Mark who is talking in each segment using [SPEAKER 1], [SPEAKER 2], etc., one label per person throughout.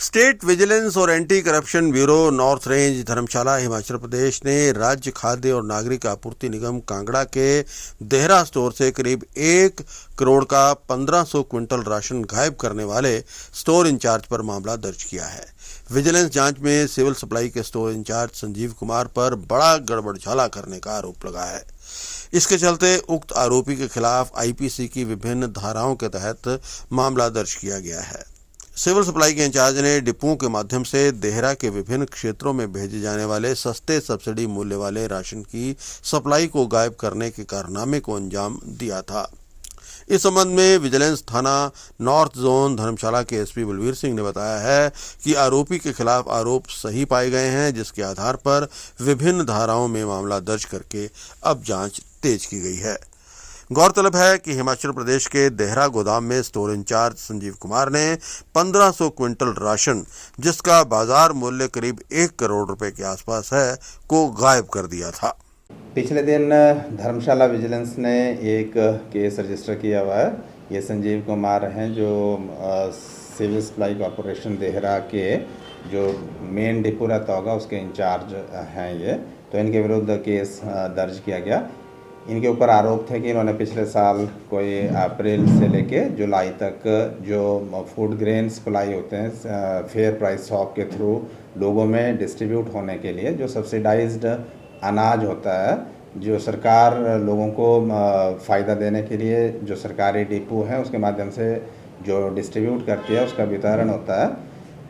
[SPEAKER 1] State vigilance और anti corruption bureau north range Dharamshala Himachal Pradesh ने राज्य खाद्य और नागरिक आपूर्ति निगम कांगड़ा के देहरा स्टोर से करीब 1 करोड़ का 1500 क्विंटल राशन गायब करने वाले स्टोर इंचार्ज पर मामला दर्ज किया है। विजिलेंस जांच में सिविल सप्लाई के स्टोर इंचार्ज संजीव कुमार पर बड़ा गड़बड़झाला करने का आरोप लगा है। इसके चलते उक्त आरोपी के खिलाफ आईपीसी की विभिन्न धाराओं के तहत मामला दर्ज किया गया है। सिविल सप्लाई के इंचार्ज ने डिपुओं के माध्यम से देहरा के विभिन्न क्षेत्रों में भेजे जाने वाले सस्ते सब्सिडी मूल्य वाले राशन की सप्लाई को गायब करने के कारनामे को अंजाम दिया था। इस संबंध में विजिलेंस थाना नॉर्थ जोन धर्मशाला के एसपी बलवीर सिंह ने बताया है कि आरोपी के खिलाफ आरोप सही पाए गए हैं, जिसके आधार पर विभिन्न धाराओं में मामला दर्ज करके अब जांच तेज की गई है। गौरतलब है कि हिमाचल प्रदेश के देहरा गोदाम में स्टोर इंचार्ज संजीव कुमार ने 1500 क्विंटल राशन, जिसका बाजार मूल्य करीब 1 करोड़ रुपए के आसपास है, को गायब कर दिया था।
[SPEAKER 2] पिछले दिन धर्मशाला विजिलेंस ने एक केस रजिस्टर किया हुआ है। ये संजीव कुमार हैं जो सिविल सप्लाई कॉरपोरेशन देहरा के जो मेन डिपो रहता होगा उसके इंचार्ज हैं ये। तो इनके विरुद्ध केस दर्ज किया गया। इनके ऊपर आरोप थे कि इन्होंने पिछले साल कोई अप्रैल से लेके जुलाई तक जो फूड ग्रेन सप्लाई होते हैं फेयर प्राइस शॉप के थ्रू लोगों में डिस्ट्रीब्यूट होने के लिए, जो सब्सिडाइज्ड अनाज होता है, जो सरकार लोगों को फ़ायदा देने के लिए जो सरकारी डिपो हैं उसके माध्यम से जो डिस्ट्रीब्यूट करती है उसका वितरण होता है।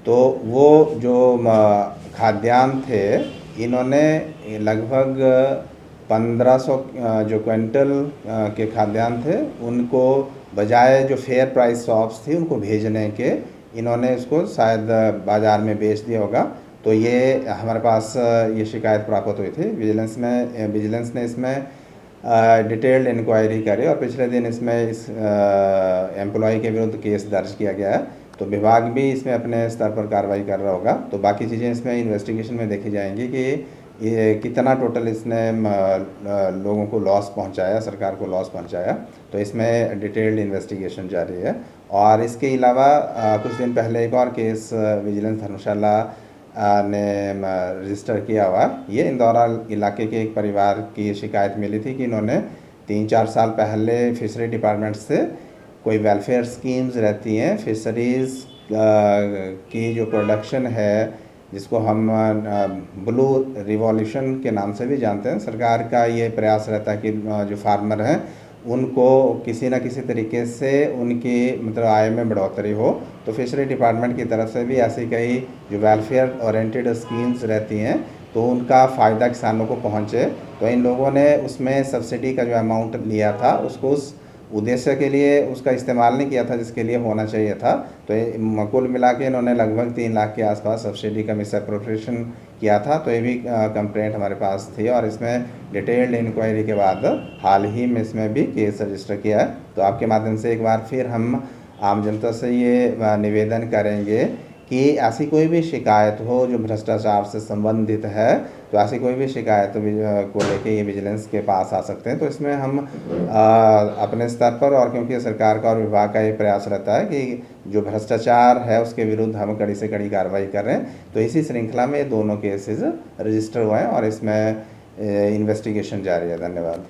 [SPEAKER 2] तो वो जो खाद्यान्न थे, इन्होंने लगभग 1500 जो क्विंटल के खाद्यान्न थे उनको बजाय जो फेयर प्राइस शॉप्स थी उनको भेजने के इन्होंने इसको शायद बाज़ार में बेच दिया होगा। तो ये हमारे पास ये शिकायत प्राप्त हुई थी। विजिलेंस ने इसमें डिटेल्ड इंक्वायरी करी और पिछले दिन इसमें इस एम्प्लॉय के विरुद्ध केस दर्ज किया गया है। तो विभाग भी इसमें अपने स्तर पर कार्रवाई कर रहा होगा। तो बाकी चीज़ें इसमें इन्वेस्टिगेशन में देखी जाएंगी कि ये कितना टोटल इसने लोगों को लॉस पहुंचाया, सरकार को लॉस पहुंचाया। तो इसमें डिटेल्ड इन्वेस्टिगेशन जारी है। और इसके अलावा कुछ दिन पहले एक और केस विजिलेंस धर्मशाला ने रजिस्टर किया हुआ। ये इंदौरा इलाके के एक परिवार की शिकायत मिली थी कि इन्होंने 3-4 साल पहले फिशरी डिपार्टमेंट से कोई वेलफेयर स्कीम्स रहती हैं, फिशरीज़ की जो प्रोडक्शन है जिसको हम ब्लू रिवॉल्यूशन के नाम से भी जानते हैं। सरकार का ये प्रयास रहता है कि जो फार्मर हैं उनको किसी न किसी तरीके से उनकी मतलब आय में बढ़ोतरी हो। तो फिशरी डिपार्टमेंट की तरफ से भी ऐसी कई जो वेलफेयर ओरिएंटेड स्कीम्स रहती हैं तो उनका फ़ायदा किसानों को पहुँचे। तो इन लोगों ने उसमें सब्सिडी का जो अमाउंट लिया था उसको उस उद्देश्य के लिए उसका इस्तेमाल नहीं किया था जिसके लिए होना चाहिए था। तो कुल मिला के इन्होंने लगभग 3 लाख के आसपास सब्सिडी का मिस अप्रोप्रिएशन किया था। तो ये भी कंप्लेंट हमारे पास थी और इसमें डिटेल्ड इंक्वायरी के बाद हाल ही में इसमें भी केस रजिस्टर किया है। तो आपके माध्यम से एक बार फिर हम आम जनता से ये निवेदन करेंगे कि ऐसी कोई भी शिकायत हो जो भ्रष्टाचार से संबंधित है, तो ऐसी कोई भी शिकायत को लेके ये विजिलेंस के पास आ सकते हैं। तो इसमें हम अपने स्तर पर, और क्योंकि सरकार का और विभाग का ये प्रयास रहता है कि जो भ्रष्टाचार है उसके विरुद्ध हम कड़ी से कड़ी कार्रवाई कर रहे हैं। तो इसी श्रृंखला में ये दोनों केसेस रजिस्टर हुए हैं और इसमें इन्वेस्टिगेशन जारी है। धन्यवाद।